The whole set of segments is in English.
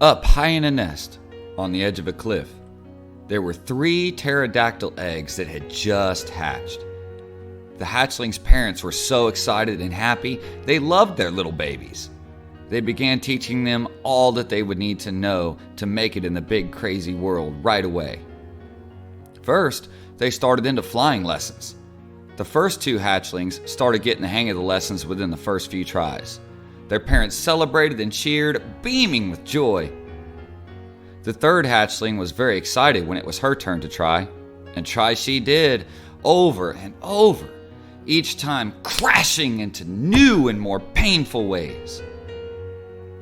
Up high in a nest, on the edge of a cliff, there were 3 pterodactyl eggs that had just hatched. The hatchlings' parents were so excited and happy, they loved their little babies. They began teaching them all that they would need to know to make it in the big crazy world right away. First, they started into flying lessons. The first 2 hatchlings started getting the hang of the lessons within the first few tries. Their parents celebrated and cheered, beaming with joy. The third hatchling was very excited when it was her turn to try, and try she did, over and over, each time crashing into new and more painful ways.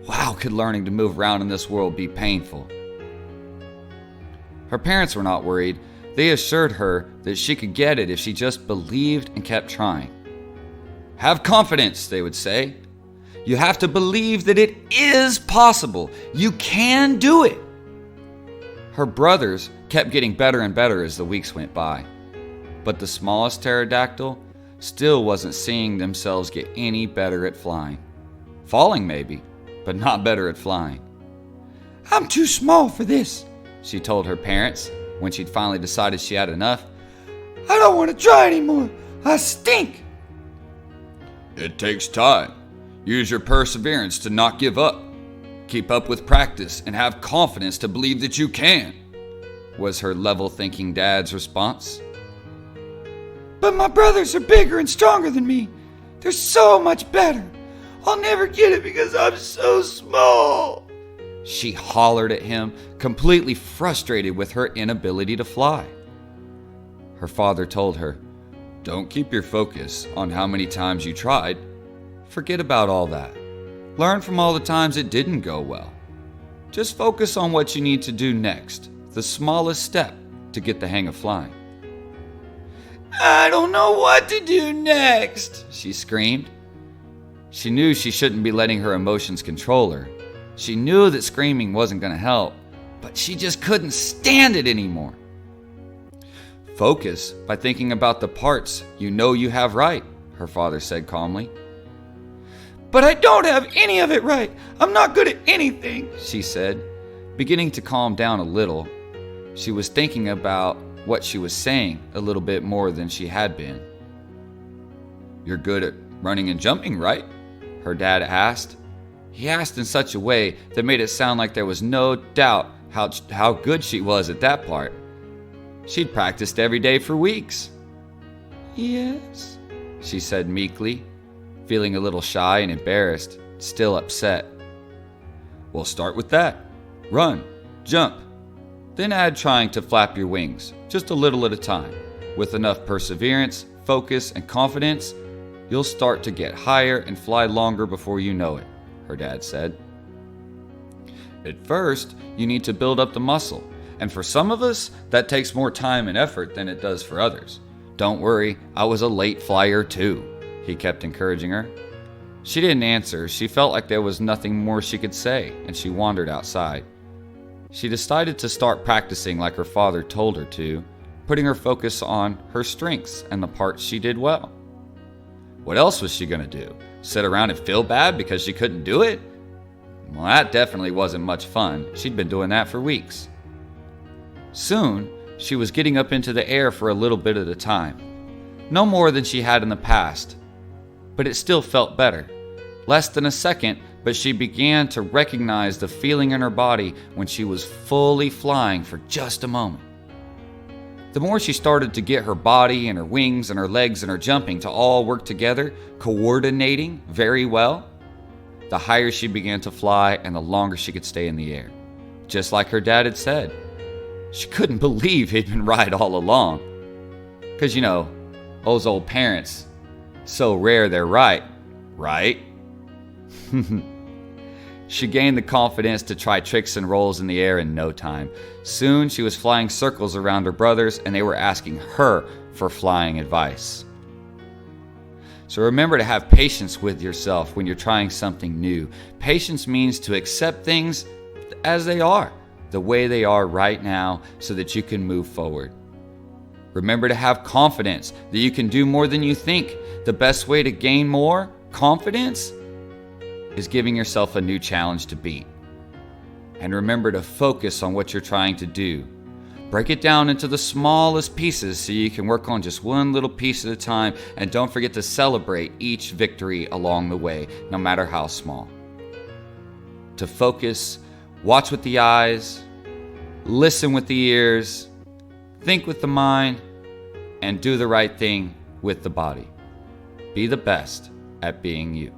Wow, could learning to move around in this world be painful? Her parents were not worried. They assured her that she could get it if she just believed and kept trying. Have confidence, they would say. You have to believe that it is possible. You can do it. Her brothers kept getting better and better as the weeks went by. But the smallest pterodactyl still wasn't seeing themselves get any better at flying. Falling maybe, but not better at flying. I'm too small for this, she told her parents when she'd finally decided she had enough. I don't want to try anymore. I stink. It takes time. Use your perseverance to not give up. Keep up with practice and have confidence to believe that you can, was her level-thinking dad's response. But my brothers are bigger and stronger than me. They're so much better. I'll never get it because I'm so small, she hollered at him, completely frustrated with her inability to fly. Her father told her, don't keep your focus on how many times you tried. Forget about all that. Learn from all the times it didn't go well. Just focus on what you need to do next, the smallest step to get the hang of flying. I don't know what to do next, she screamed. She knew she shouldn't be letting her emotions control her. She knew that screaming wasn't going to help, but she just couldn't stand it anymore. Focus by thinking about the parts you know you have right, her father said calmly. But I don't have any of it right. I'm not good at anything, she said, beginning to calm down a little. She was thinking about what she was saying a little bit more than she had been. You're good at running and jumping, right? Her dad asked. He asked in such a way that made it sound like there was no doubt how good she was at that part. She'd practiced every day for weeks. Yes, she said meekly, feeling a little shy and embarrassed, still upset. Well, start with that. Run, jump. Then add trying to flap your wings, just a little at a time. With enough perseverance, focus, and confidence, you'll start to get higher and fly longer before you know it, her dad said. At first, you need to build up the muscle, and for some of us, that takes more time and effort than it does for others. Don't worry, I was a late flyer too, he kept encouraging her. She didn't answer. She felt like there was nothing more she could say, and she wandered outside. She decided to start practicing like her father told her to, putting her focus on her strengths and the parts she did well. What else was she going to do? Sit around and feel bad because she couldn't do it? Well, that definitely wasn't much fun. She'd been doing that for weeks. Soon, she was getting up into the air for a little bit at a time. No more than she had in the past, but it still felt better. Less than a second, but she began to recognize the feeling in her body when she was fully flying for just a moment. The more she started to get her body and her wings and her legs and her jumping to all work together, coordinating very well, the higher she began to fly and the longer she could stay in the air. Just like her dad had said. She couldn't believe he'd been right all along. Because, you know, those old parents, so rare they're right, right? She gained the confidence to try tricks and rolls in the air in no time. Soon she was flying circles around her brothers and they were asking her for flying advice. So remember to have patience with yourself when you're trying something new. Patience means to accept things as they are, the way they are right now, so that you can move forward. Remember to have confidence that you can do more than you think. The best way to gain more confidence is giving yourself a new challenge to beat. and remember to focus on what you're trying to do. Break it down into the smallest pieces so you can work on just one little piece at a time, and don't forget to celebrate each victory along the way, no matter how small. To focus, watch with the eyes, listen with the ears, think with the mind, and do the right thing with the body. Be the best at being you.